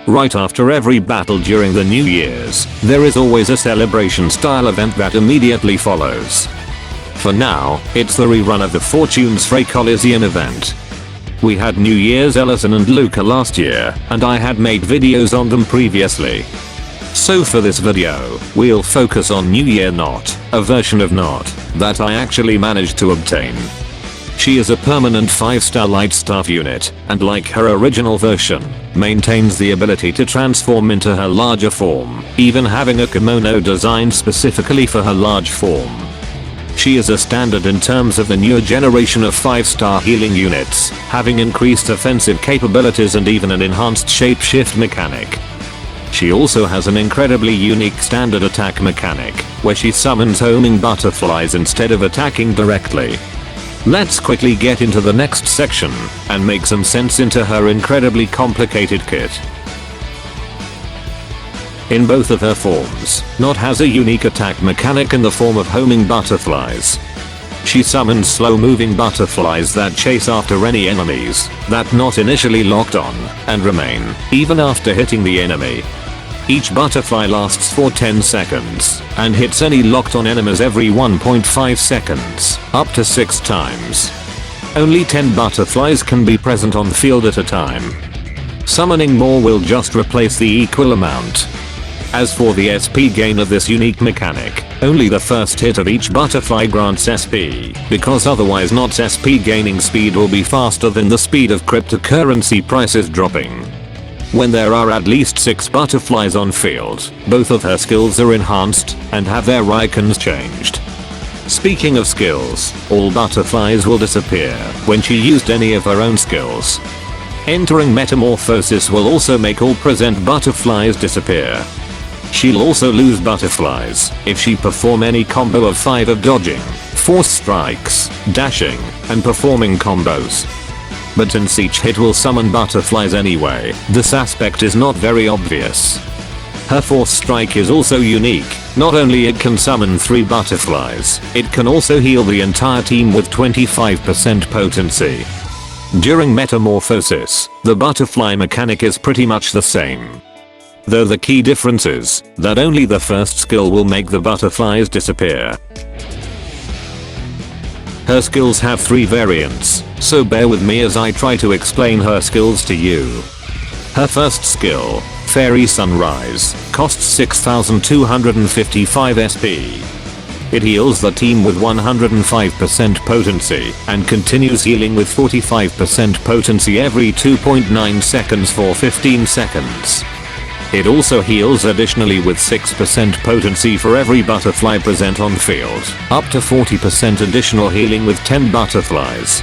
Right after every battle during the New Year's, there is always a celebration style event that immediately follows. For now, it's the rerun of the Fortune's Frey Coliseum event. We had New Year's Ellison and Luca last year, and I had made videos on them previously. So for this video, we'll focus on New Year Notte, a version of Notte that I actually managed to obtain. She is a permanent 5-star light staff unit, and like her original version, maintains the ability to transform into her larger form, even having a kimono designed specifically for her large form. She is a standard in terms of the newer generation of 5-star healing units, having increased offensive capabilities and even an enhanced shapeshift mechanic. She also has an incredibly unique standard attack mechanic, where she summons homing butterflies instead of attacking directly. Let's quickly get into the next section, and make some sense into her incredibly complicated kit. In both of her forms, Notte has a unique attack mechanic in the form of homing butterflies. She summons slow-moving butterflies that chase after any enemies that not initially locked on, and remain, even after hitting the enemy. Each butterfly lasts for 10 seconds, and hits any locked on enemies every 1.5 seconds, up to 6 times. Only 10 butterflies can be present on field at a time. Summoning more will just replace the equal amount. As for the SP gain of this unique mechanic, only the first hit of each butterfly grants SP, because otherwise Notte's SP gaining speed will be faster than the speed of cryptocurrency prices dropping. When there are at least 6 butterflies on field, both of her skills are enhanced and have their icons changed. Speaking of skills, all butterflies will disappear when she used any of her own skills. Entering Metamorphosis will also make all present butterflies disappear. She'll also lose butterflies if she perform any combo of 5 of dodging, force strikes, dashing, and performing combos. But since each hit will summon butterflies anyway, this aspect is not very obvious. Her force strike is also unique. Not only it can summon 3 butterflies, it can also heal the entire team with 25% potency. During Metamorphosis, the butterfly mechanic is pretty much the same, though the key difference is that only the first skill will make the butterflies disappear. Her skills have 3 variants, so bear with me as I try to explain her skills to you. Her first skill, Fairy Sunrise, costs 6255 SP. It heals the team with 105% potency, and continues healing with 45% potency every 2.9 seconds for 15 seconds. It also heals additionally with 6% potency for every butterfly present on field, up to 40% additional healing with 10 butterflies.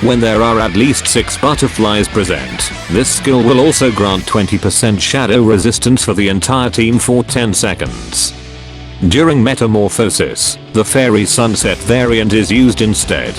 When there are at least 6 butterflies present, this skill will also grant 20% shadow resistance for the entire team for 10 seconds. During Metamorphosis, the Fairy Sunset variant is used instead.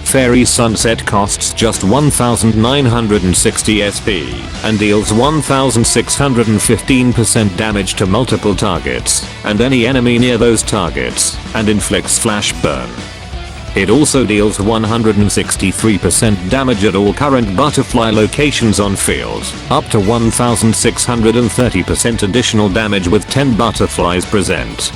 Fairy Sunset costs just 1960 SP, and deals 1615% damage to multiple targets, and any enemy near those targets, and inflicts flash burn. It also deals 163% damage at all current butterfly locations on field, up to 1630% additional damage with 10 butterflies present.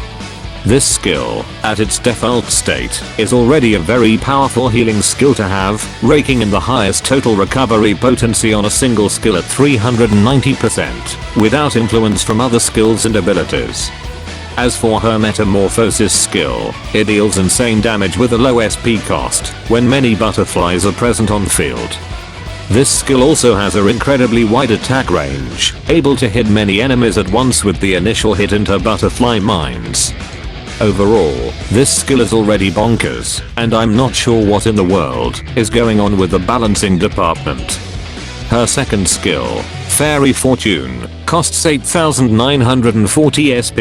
This skill, at its default state, is already a very powerful healing skill to have, raking in the highest total recovery potency on a single skill at 390%, without influence from other skills and abilities. As for her Metamorphosis skill, it deals insane damage with a low SP cost, when many butterflies are present on field. This skill also has an incredibly wide attack range, able to hit many enemies at once with the initial hit into butterfly mines. Overall, this skill is already bonkers, and I'm not sure what in the world is going on with the balancing department. Her second skill, Fairy Fortune, costs 8940 SP.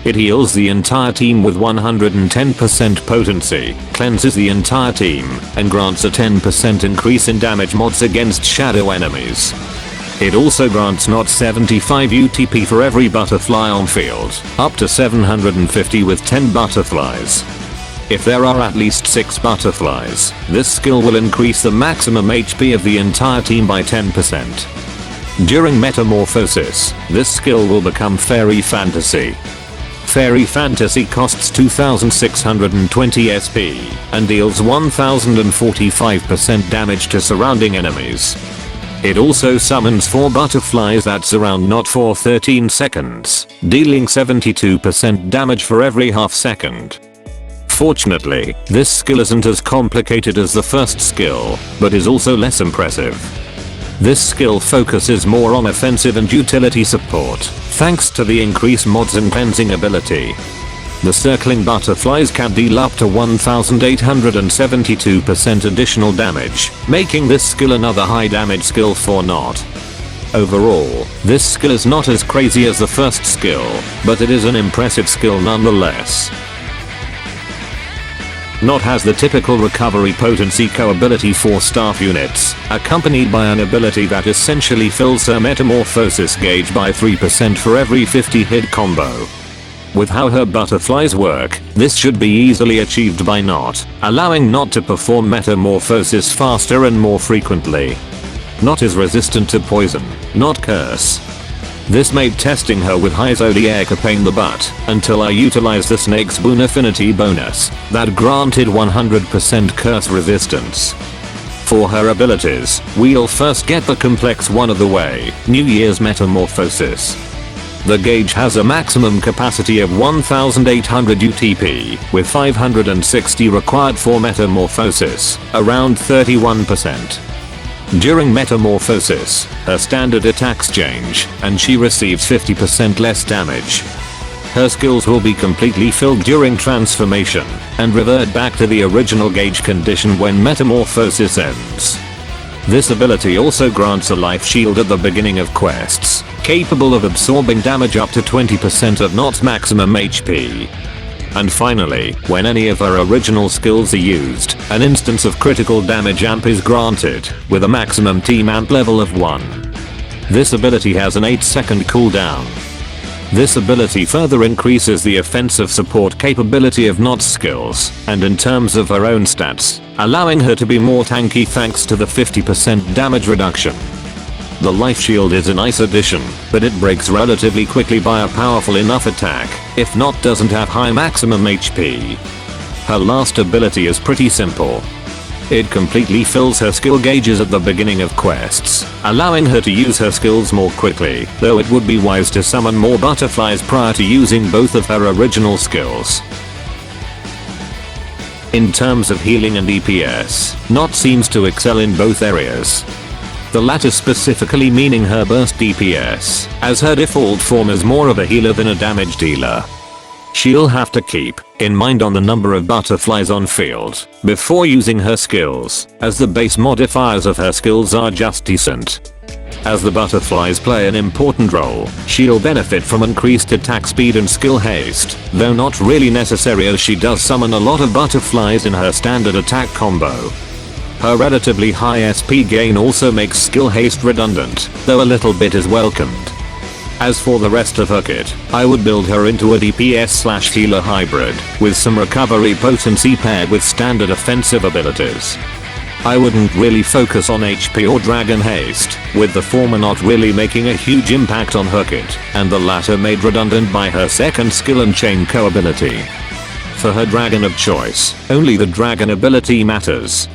It heals the entire team with 110% potency, cleanses the entire team, and grants a 10% increase in damage mods against shadow enemies. It also grants Notte 75 UTP for every butterfly on field, up to 750 with 10 butterflies. If there are at least 6 butterflies, this skill will increase the maximum HP of the entire team by 10%. During metamorphosis, this skill will become Fairy Fantasy. Fairy Fantasy costs 2620 SP and deals 1045% damage to surrounding enemies. It also summons 4 butterflies that surround Not for 13 seconds, dealing 72% damage for every half second. Fortunately, this skill isn't as complicated as the first skill, but is also less impressive. This skill focuses more on offensive and utility support, thanks to the increased mods and cleansing ability. The circling butterflies can deal up to 1872% additional damage, making this skill another high damage skill for Not. Overall, this skill is not as crazy as the first skill, but it is an impressive skill nonetheless. Not has the typical recovery potency ability for staff units, accompanied by an ability that essentially fills her metamorphosis gauge by 3% for every 50 hit combo. With how her butterflies work, this should be easily achieved by Not, allowing Not to perform metamorphosis faster and more frequently. Not is resistant to poison, not curse. This made testing her with high Zodiac a pain in the butt, until I utilized the Snake's Boon Affinity bonus, that granted 100% curse resistance. For her abilities, we'll first get the complex one of the way, New Year's Metamorphosis. The gauge has a maximum capacity of 1800 UTP, with 560 required for metamorphosis, around 31%. During metamorphosis, her standard attacks change, and she receives 50% less damage. Her skills will be completely filled during transformation, and revert back to the original gauge condition when metamorphosis ends. This ability also grants a life shield at the beginning of quests, capable of absorbing damage up to 20% of Not's maximum HP. And finally, when any of her original skills are used, an instance of critical damage amp is granted, with a maximum team amp level of 1. This ability has an 8-second cooldown. This ability further increases the offensive support capability of Not's skills, and in terms of her own stats, allowing her to be more tanky thanks to the 50% damage reduction. The life shield is a nice addition, but it breaks relatively quickly by a powerful enough attack, if Not doesn't have high maximum HP. Her last ability is pretty simple. It completely fills her skill gauges at the beginning of quests, allowing her to use her skills more quickly, though it would be wise to summon more butterflies prior to using both of her original skills. In terms of healing and DPS, Not seems to excel in both areas. The latter specifically meaning her burst DPS, as her default form is more of a healer than a damage dealer. She'll have to keep in mind on the number of butterflies on field before using her skills, as the base modifiers of her skills are just decent. As the butterflies play an important role, she'll benefit from increased attack speed and skill haste, though not really necessary as she does summon a lot of butterflies in her standard attack combo. Her relatively high SP gain also makes skill haste redundant, though a little bit is welcomed. As for the rest of her kit, I would build her into a DPS/healer hybrid, with some recovery potency paired with standard offensive abilities. I wouldn't really focus on HP or Dragon Haste, with the former not really making a huge impact on her kit, and the latter made redundant by her second skill and chain ability. For her dragon of choice, only the dragon ability matters.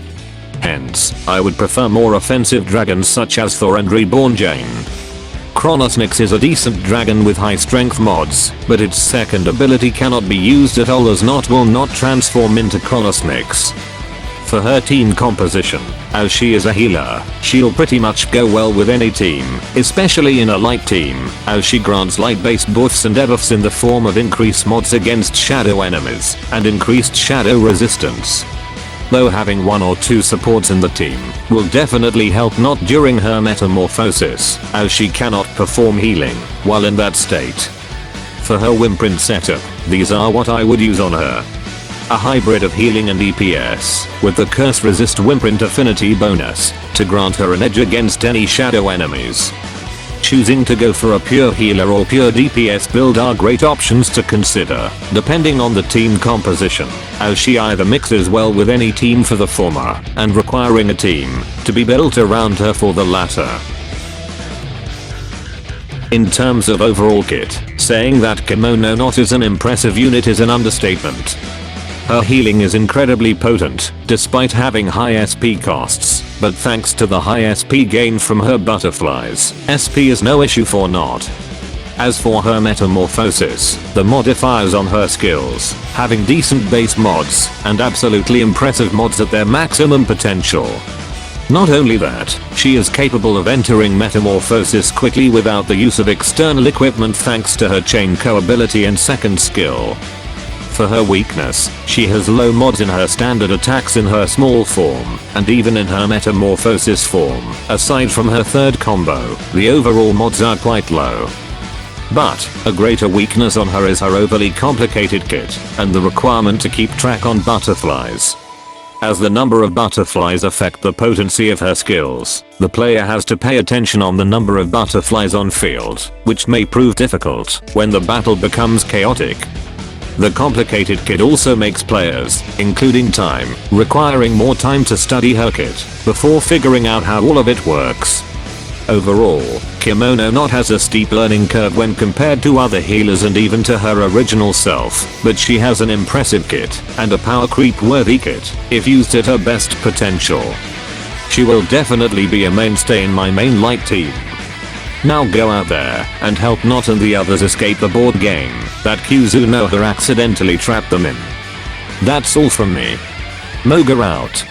Hence, I would prefer more offensive dragons such as Thor and Reborn Jane. Kronosnix is a decent dragon with high strength mods, but its second ability cannot be used at all as Not will not transform into Kronosnix. For her team composition, as she is a healer, she'll pretty much go well with any team, especially in a light team, as she grants light based buffs and debuffs in the form of increased mods against shadow enemies, and increased shadow resistance. Though having 1 or 2 supports in the team will definitely help Not during her metamorphosis, as she cannot perform healing while in that state. For her Wimprint setup, these are what I would use on her. A hybrid of healing and DPS, with the curse resist Wimprint affinity bonus, to grant her an edge against any shadow enemies. Choosing to go for a pure healer or pure DPS build are great options to consider, depending on the team composition, as she either mixes well with any team for the former, and requiring a team to be built around her for the latter. In terms of overall kit, saying that Kimono Notte is an impressive unit is an understatement. Her healing is incredibly potent, despite having high SP costs, but thanks to the high SP gain from her butterflies, SP is no issue for Notte. As for her metamorphosis, the modifiers on her skills, having decent base mods, and absolutely impressive mods at their maximum potential. Not only that, she is capable of entering metamorphosis quickly without the use of external equipment thanks to her chain co ability and second skill. For her weakness, she has low mods in her standard attacks in her small form, and even in her metamorphosis form. Aside from her third combo, the overall mods are quite low. But, a greater weakness on her is her overly complicated kit, and the requirement to keep track on butterflies. As the number of butterflies affect the potency of her skills, the player has to pay attention on the number of butterflies on field, which may prove difficult when the battle becomes chaotic. The complicated kit also makes players, including time, requiring more time to study her kit before figuring out how all of it works. Overall, Kimono Notte has a steep learning curve when compared to other healers and even to her original self, but she has an impressive kit and a power creep worthy kit if used at her best potential. She will definitely be a mainstay in my main light team. Now go out there and help Notte and the others escape the board game that Kuzunoha accidentally trapped them in. That's all from me. Moga out.